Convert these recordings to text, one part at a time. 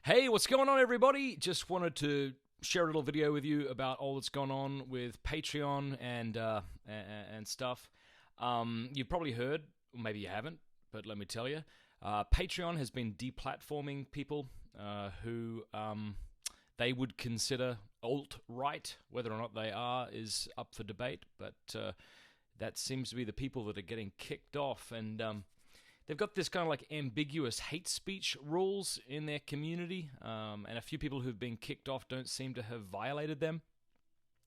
Hey, what's going on, everybody? Just wanted to share a little video with you about all that's gone on with Patreon and stuff. You've probably heard, or maybe you haven't, but let me tell you, Patreon has been deplatforming people who they would consider alt-right. Whether or not they are is up for debate, but that seems to be the people that are getting kicked off, and they've got this kind of like ambiguous hate speech rules in their community, and a few people who've been kicked off don't seem to have violated them.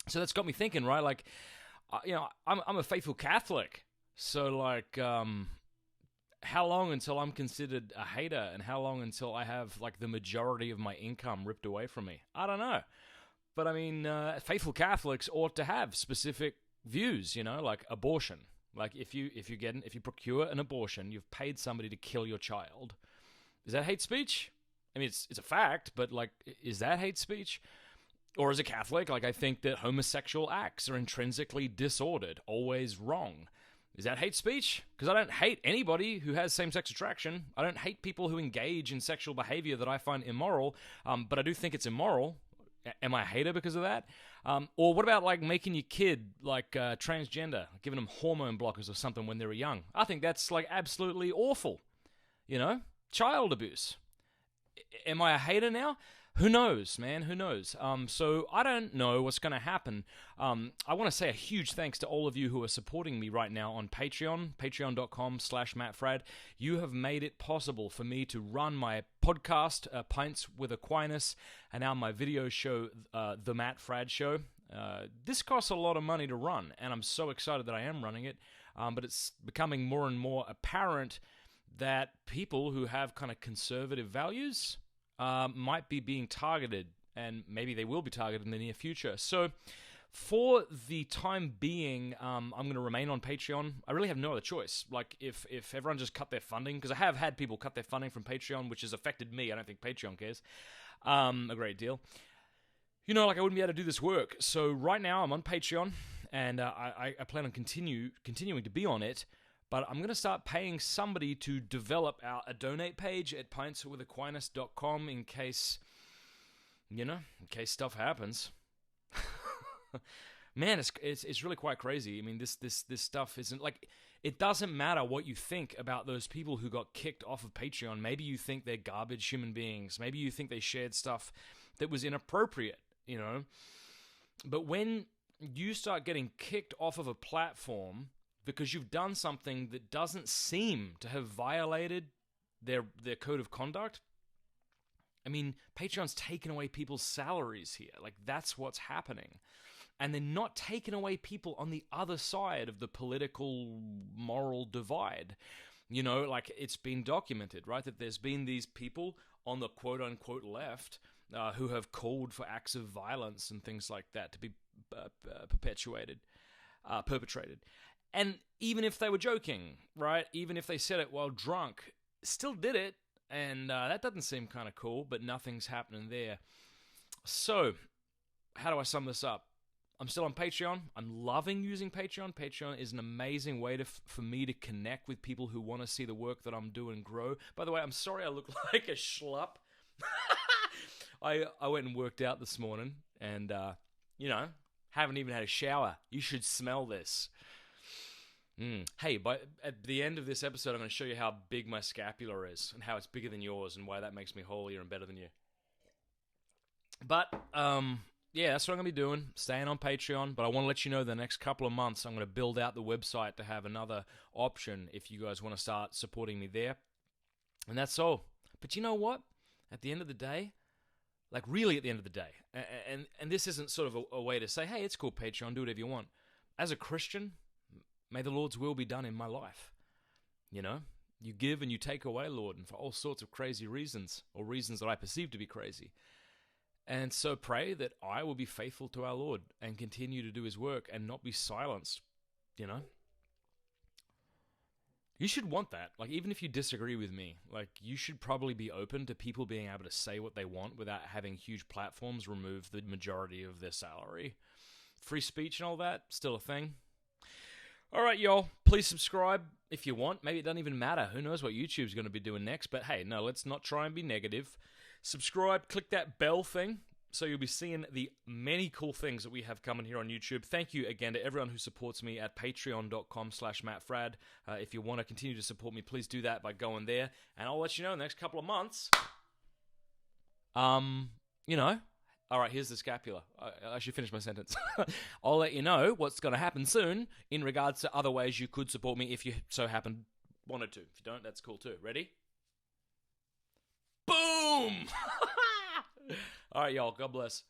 So that's got me thinking, right? Like, I'm a faithful Catholic, so like, how long until I'm considered a hater, and how long until I have like the majority of my income ripped away from me? I don't know, but I mean, faithful Catholics ought to have specific views, like abortion. Like if you procure an abortion, you've paid somebody to kill your child. Is that hate speech? I mean, it's a fact, but like, is that hate speech? Or as a Catholic, like I think that homosexual acts are intrinsically disordered, always wrong. Is that hate speech? Because I don't hate anybody who has same-sex attraction. I don't hate people who engage in sexual behavior that I find immoral, but I do think it's immoral. Am I a hater because of that? Or what about like making your kid like transgender, giving them hormone blockers or something when they're young? I think that's like absolutely awful. Child abuse. Am I a hater now? Who knows, man? Who knows? So I don't know what's going to happen. I want to say a huge thanks to all of you who are supporting me right now on Patreon, patreon.com/MattFrad. You have made it possible for me to run my podcast, Pints with Aquinas, and now my video show, The Matt Frad Show. This costs a lot of money to run, and I'm so excited that I am running it, but it's becoming more and more apparent that people who have kind of conservative values might be being targeted, and maybe they will be targeted in the near future. So for the time being, I'm going to remain on Patreon. I really have no other choice. Like, if everyone just cut their funding, because I have had people cut their funding from Patreon, which has affected me. I don't think Patreon cares a great deal. Like I wouldn't be able to do this work. So right now I'm on Patreon, and I plan on continuing to be on it. But I'm going to start paying somebody to develop a donate page at pintswithaquinas.com in case stuff happens. Man, it's really quite crazy. I mean, this stuff isn't like, it doesn't matter what you think about those people who got kicked off of Patreon. Maybe you think they're garbage human beings. Maybe you think they shared stuff that was inappropriate, But when you start getting kicked off of a platform because you've done something that doesn't seem to have violated their code of conduct, I mean, Patreon's taken away people's salaries here. Like, that's what's happening. And they're not taking away people on the other side of the political, moral divide. Like, it's been documented, right, that there's been these people on the quote-unquote left who have called for acts of violence and things like that to be perpetrated. And even if they were joking, right, even if they said it while drunk, still did it, and that doesn't seem kind of cool, but nothing's happening there. So, how do I sum this up? I'm still on Patreon. I'm loving using Patreon. Patreon is an amazing way for me to connect with people who want to see the work that I'm doing grow. By the way, I'm sorry I look like a schlup. I went and worked out this morning, and, haven't even had a shower. You should smell this. Hey, at the end of this episode, I'm going to show you how big my scapula is and how it's bigger than yours and why that makes me holier and better than you. But, yeah, that's what I'm going to be doing, staying on Patreon. But I want to let you know the next couple of months, I'm going to build out the website to have another option if you guys want to start supporting me there. And that's all. But you know what? At the end of the day, like really at the end of the day, and this isn't sort of a way to say, hey, it's cool, Patreon, do whatever you want. As a Christian, may the Lord's will be done in my life. You give and you take away, Lord, and for all sorts of crazy reasons, or reasons that I perceive to be crazy. And so pray that I will be faithful to our Lord and continue to do his work and not be silenced, You should want that. Like, even if you disagree with me, like, you should probably be open to people being able to say what they want without having huge platforms remove the majority of their salary. Free speech and all that, still a thing. All right, y'all, please subscribe if you want. Maybe it doesn't even matter. Who knows what YouTube's going to be doing next? But hey, no, let's not try and be negative. Subscribe, click that bell thing, so you'll be seeing the many cool things that we have coming here on YouTube. Thank you again to everyone who supports me at patreon.com/MattFrad. If you want to continue to support me, please do that by going there. And I'll let you know in the next couple of months. All right, here's the scapula. I should finish my sentence. I'll let you know what's going to happen soon in regards to other ways you could support me if you so happen wanted to. If you don't, that's cool too. Ready? Boom! All right, y'all. God bless.